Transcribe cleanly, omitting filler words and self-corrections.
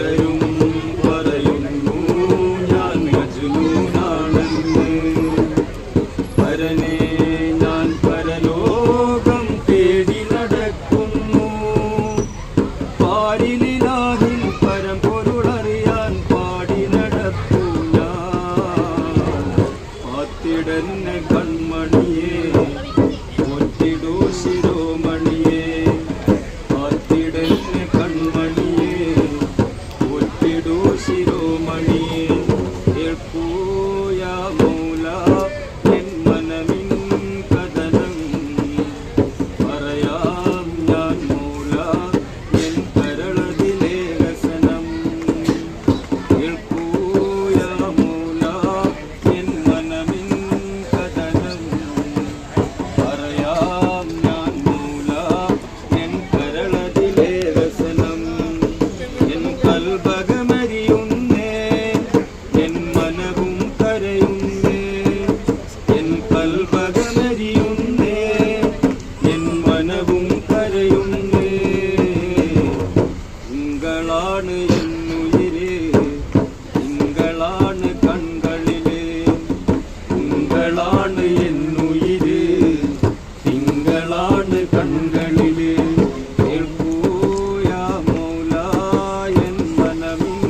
പലരും പറയുന്നു ഞാൻ മജ്നൂനാണെന്ന്. പരനെ ഞാൻ പരലോകം തേടി നടക്കുന്നു. പാരിലാഹിൻ പരമ്പൊരുളറിയാൻ പാടി നടപ്പു ഞാൻ. പാത്തിടന്നെ കൺമണിയെ ഒറ്റിടൂ ശിരോമണിയെ. പാത്തിടന്നെ കൺമണിയെ ഒറ്റിടൂ ശിരോമണിയെ. കേൾക്കൂയ മൗല എൻ മനമിൻ കഥനം. പറയാം ഞാൻ മൗല എൻ കരളതിലെ വ്യസനം. കേൾക്കൂയ മൗല എൻ മനമിൻ കഥനം. പറയാം ഞാൻ മൗല എൻ കരളതിലെ വ്യസനം. എൻ കൽബക